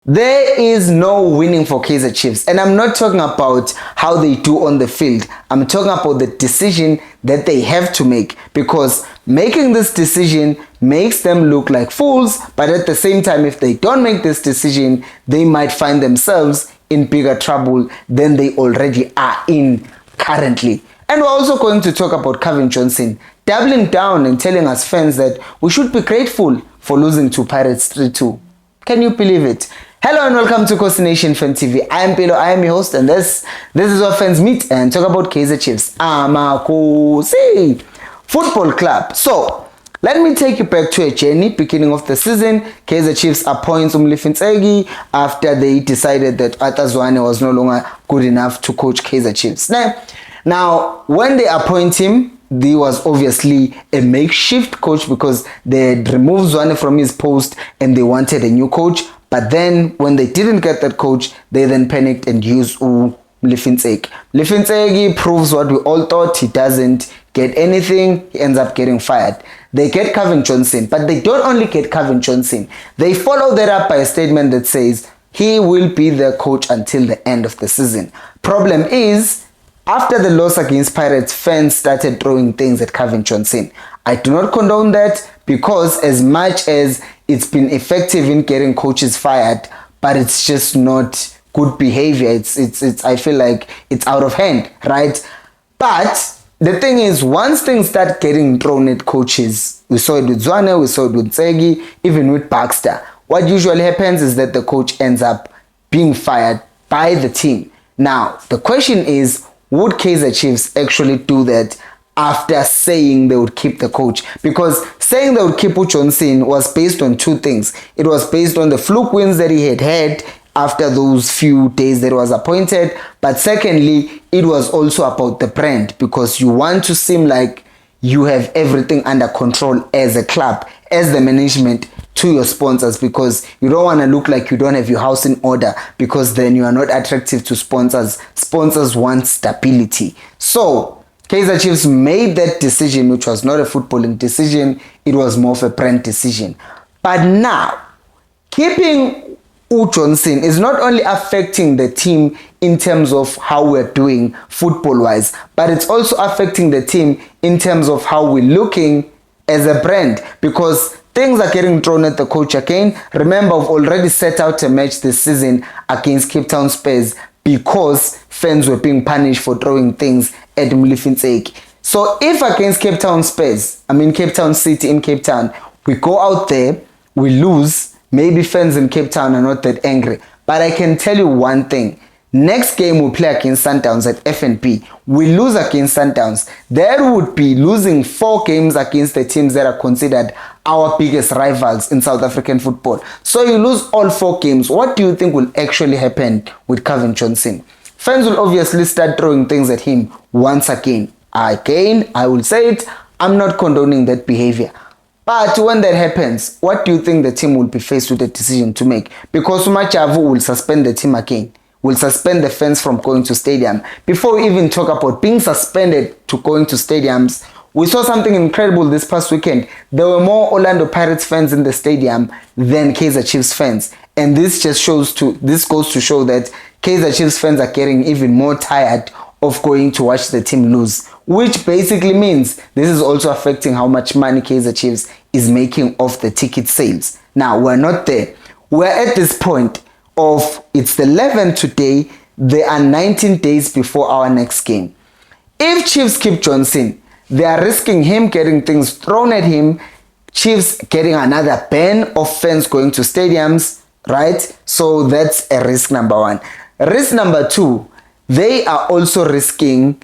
There is no winning for Kaizer Chiefs, and I'm not talking about how they do on the field. I'm talking about the decision that they have to make, because making this decision makes them look like fools, but at the same time, if they don't make this decision, they might find themselves in bigger trouble than they already are in currently. And we're also going to talk about Kevin Johnson doubling down and telling us fans that we should be grateful for losing to Pirates 3-2. Can you believe it? Hello and welcome to Khosi Nation Fan TV. I am Pelo, I am your host, and this is where fans meet and talk about Kaizer Chiefs. Khosi Football Club. So, let me take you back to a journey. Beginning of the season, Kaizer Chiefs appoints Umlifintsegi after they decided that Atazwane was no longer good enough to coach Kaizer Chiefs. Now, when they appoint him, he was obviously a makeshift coach because they had removed Zwane from his post and they wanted a new coach. But then when they didn't get that coach, they then panicked and used Lifintsegi. Lifintsegi proves what we all thought. He doesn't get anything. He ends up getting fired. They get Kevin Johnson, but they don't only get Kevin Johnson. They follow that up by a statement that says he will be their coach until the end of the season. Problem is, after the loss against Pirates, fans started throwing things at Kevin Johnson. I do not condone that, because as much as it's been effective in getting coaches fired, but it's just not good behavior. It's I feel like it's out of hand, right? But the thing is, once things start getting thrown at coaches, we saw it with Zwane, we saw it with Tsegi, even with Baxter. What usually happens is that the coach ends up being fired by the team. Now, the question is, would Kaizer Chiefs actually do that after saying they would keep the coach? Because saying they would keep Johnson was based on two things. It was based on the fluke wins that he had after those few days that he was appointed. But secondly, it was also about the brand, because you want to seem like you have everything under control as a club, as the management, to your sponsors, because you don't want to look like you don't have your house in order, because then you are not attractive to sponsors. Sponsors want stability. So Kaizer Chiefs made that decision, which was not a footballing decision. It was more of a brand decision. But now, keeping Johnson is not only affecting the team in terms of how we're doing football-wise, but it's also affecting the team in terms of how we're looking as a brand, because things are getting thrown at the coach again. Remember, we've already set out a match this season against Cape Town Spurs because fans were being punished for throwing things at Mlifintsegi. So if against Cape Town Spurs, Cape Town City in Cape Town, we go out there, we lose, maybe fans in Cape Town are not that angry. But I can tell you one thing. Next game we play against Sundowns at FNP. We lose against Sundowns. That would be losing 4 games against the teams that are considered our biggest rivals in South African football. So you lose all 4 games. What do you think will actually happen with Kevin Johnson? Fans will obviously start throwing things at him once again. Again, I will say it, I'm not condoning that behavior. But when that happens, what do you think the team will be faced with a decision to make? Because Umachavu will suspend the team again. Will suspend the fans from going to stadium. Before we even talk about being suspended to going to stadiums, we saw something incredible this past weekend. There were more Orlando Pirates fans in the stadium than Kaizer Chiefs fans. And this goes to show that Kaizer Chiefs fans are getting even more tired of going to watch the team lose. Which basically means this is also affecting how much money Kaizer Chiefs is making off the ticket sales. Now, we're not there. We're at this point of, it's the 11th today, there are 19 days before our next game. If Chiefs keep Johnson, they are risking him getting things thrown at him, Chiefs getting another ban of fans going to stadiums, right? So that's a risk number 1. Risk number 2, they are also risking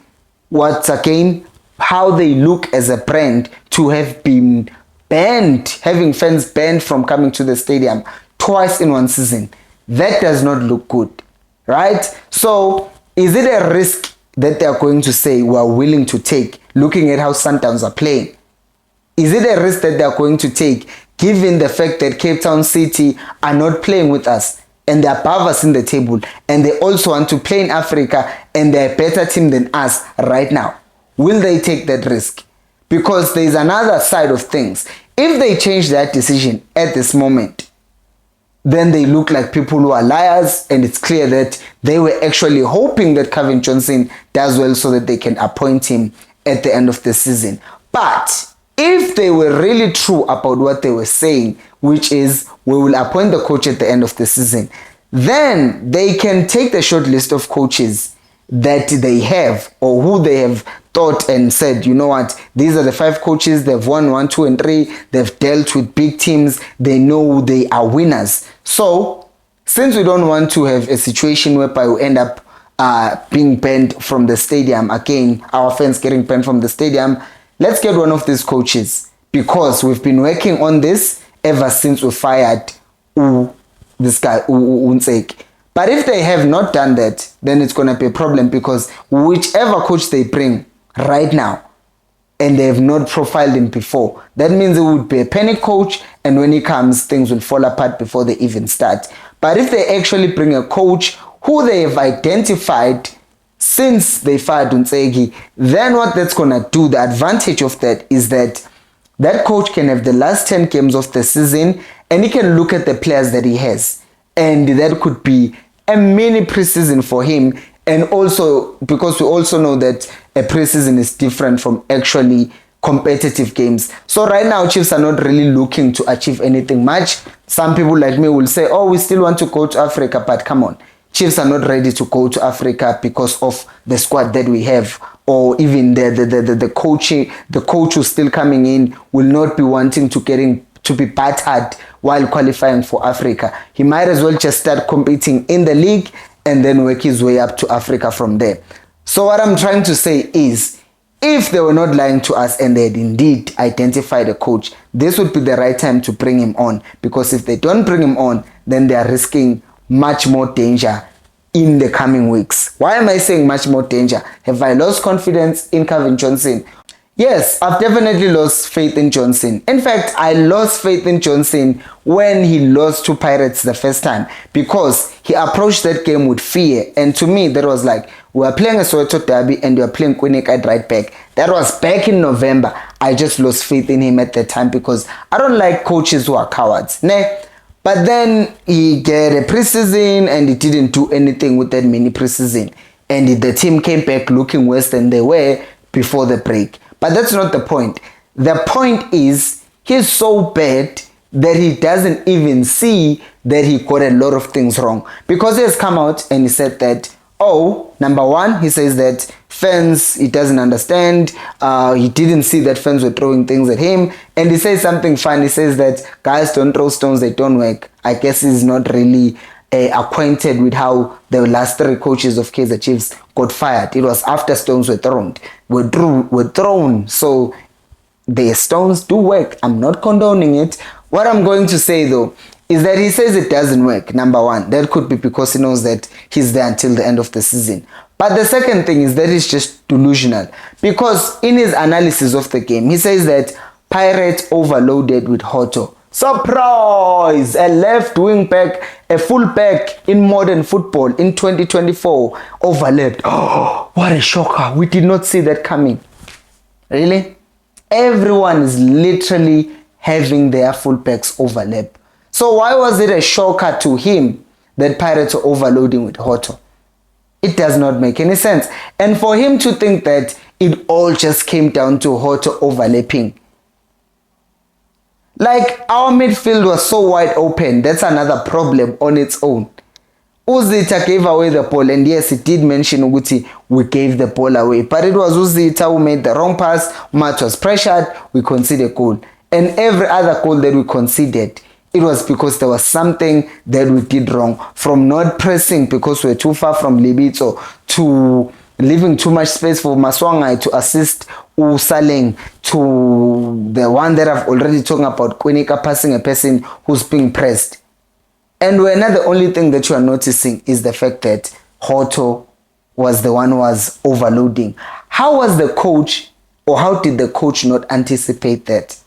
how they look as a brand, to have been banned, having fans banned from coming to the stadium twice in one season. That does not look good, right? So is it a risk that they are going to say we're willing to take, looking at how Sundowns are playing? Is it a risk that they are going to take, given the fact that Cape Town City are not playing with us and they're above us in the table, and they also want to play in Africa and they're a better team than us right now? Will they take that risk? Because there's another side of things. If they change that decision at this moment, then they look like people who are liars, and it's clear that they were actually hoping that Kevin Johnson does well so that they can appoint him at the end of the season. But if they were really true about what they were saying, which is we will appoint the coach at the end of the season, then they can take the short list of coaches that they have, or who they have thought and said, you know what, these are the 5 coaches, they've won 1, 2 and 3, they've dealt with big teams, they know they are winners. So since we don't want to have a situation whereby we end up being banned from the stadium, again, our fans getting banned from the stadium, let's get one of these coaches, because we've been working on this ever since we fired this guy Unseki. But if they have not done that, then it's going to be a problem, because whichever coach they bring right now, and they have not profiled him before, that means it would be a panic coach, and when he comes, things will fall apart before they even start. But if they actually bring a coach who they have identified since they fired Unseki, then what that's going to do, the advantage of that is that that coach can have the last 10 games of the season, and he can look at the players that he has, and that could be a mini preseason for him. And also, because we also know that a preseason is different from actually competitive games. So right now, Chiefs are not really looking to achieve anything much. Some people like me will say, oh, we still want to go to Africa, but come on. Chiefs are not ready to go to Africa because of the squad that we have, or even the coaching. The coach who's still coming in will not be wanting to be battered while qualifying for Africa. He might as well just start competing in the league and then work his way up to Africa from there. So what I'm trying to say is, if they were not lying to us and they had indeed identified a coach, this would be the right time to bring him on, because if they don't bring him on, then they are risking much more danger in the coming weeks. Why am I saying much more danger? Have I lost confidence in Kevin Johnson? Yes, I've definitely lost faith in Johnson. In fact, I lost faith in Johnson when he lost to Pirates the first time, because he approached that game with fear. And to me, that was like, we are playing a Soweto derby and we are playing Quinnick at right back. That was back in November. I just lost faith in him at that time, because I don't like coaches who are cowards. Nah. But then he get a preseason and he didn't do anything with that mini preseason. And the team came back looking worse than they were before the break. But that's not the point. The point is, he's so bad that he doesn't even see that he got a lot of things wrong. Because he has come out and he said that, oh, number one, he says that fans, he doesn't understand. He didn't see that fans were throwing things at him. And he says something fun. He says that guys don't throw stones, they don't work. I guess he's not really acquainted with how the last 3 coaches of Kaizer Chiefs got fired. It was after stones were thrown. So the stones do work. I'm not condoning it. What I'm going to say though is that he says it doesn't work. Number one, that could be because he knows that he's there until the end of the season. But the second thing is that he's just delusional, because in his analysis of the game, he says that Pirates overloaded with Hoto. Surprise! A left wing back, a full back in modern football in 2024 overlapped. Oh, what a shocker. We did not see that coming. Really? Everyone is literally having their full backs overlap. So why was it a shocker to him that Pirates are overloading with Hoto? It does not make any sense. And for him to think that it all just came down to Hoto overlapping. Like, our midfield was so wide open. That's another problem on its own. Uzita gave away the ball, and yes, he did mention Uguti, we gave the ball away. But it was Uzita who made the wrong pass. Matt was pressured, we conceded a goal. And every other goal that we conceded, it was because there was something that we did wrong. From not pressing because we were too far from Libito, to leaving too much space for Maswangai to assist Usaleng, to the one that I've already talking about, Kwinika passing a person who's being pressed. And we're not the only thing that you are noticing is the fact that Hoto was the one who was overloading. How was the coach, or how did the coach not anticipate that?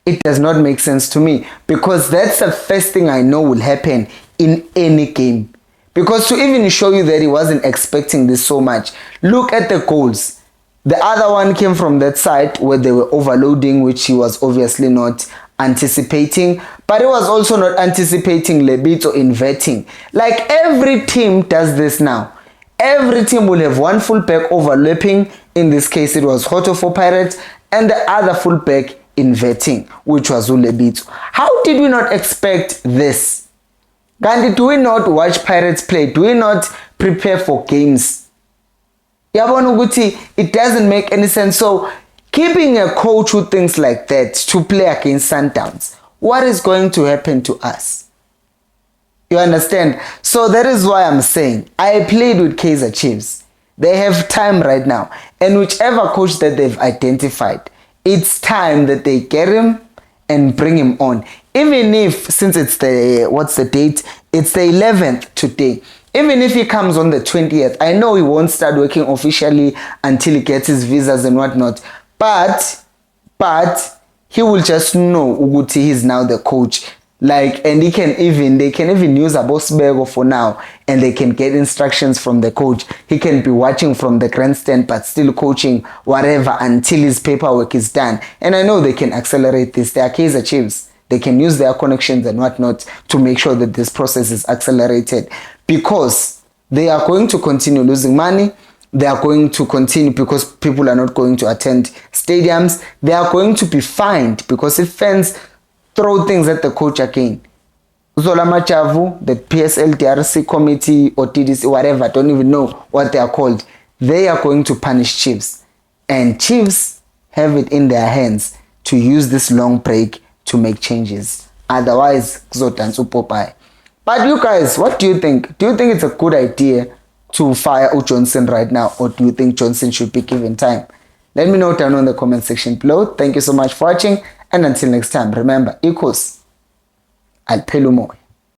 It does not make sense to me, because that's the first thing I know will happen in any game. Because to even show you that he wasn't expecting this so much, look at the goals. The other one came from that side where they were overloading, which he was obviously not anticipating, but he was also not anticipating Lebitso inverting. Like every team does this now. Every team will have one fullback overlapping. In this case, it was Hoto for Pirates, and the other fullback inverting, which was Lebitso. How did we not expect this? Gandhi, do we not watch Pirates play? Do we not prepare for games? Yabona ukuthi it doesn't make any sense. So keeping a coach who thinks like that to play against Sundowns, what is going to happen to us? You understand? So that is why I'm saying I played with Kaizer Chiefs. They have time right now, and whichever coach that they've identified, it's time that they get him and bring him on. Even if, since it's the, what's the date? It's the 11th today. Even if he comes on the 20th, I know he won't start working officially until he gets his visas and whatnot. But he will just know Uguti he's now the coach. Like, and they can even use Abosbego for now, and they can get instructions from the coach. He can be watching from the grandstand but still coaching whatever until his paperwork is done. And I know they can accelerate this. They are Kaizer Chiefs. They can use their connections and whatnot to make sure that this process is accelerated, because they are going to continue losing money. They are going to continue because people are not going to attend stadiums. They are going to be fined because if fans throw things at the coach again, Zola Machavu, the PSL DRC committee or TDC, whatever, I don't even know what they are called, they are going to punish Chiefs. And Chiefs have it in their hands to use this long break to make changes. Otherwise, Zotansu Popeye. But you guys, what do you think? Do you think it's a good idea to fire Johnson right now, or do you think Johnson should be given time? Let me know down in the comment section below. Thank you so much for watching, and until next time, remember, equals Alpelumoy.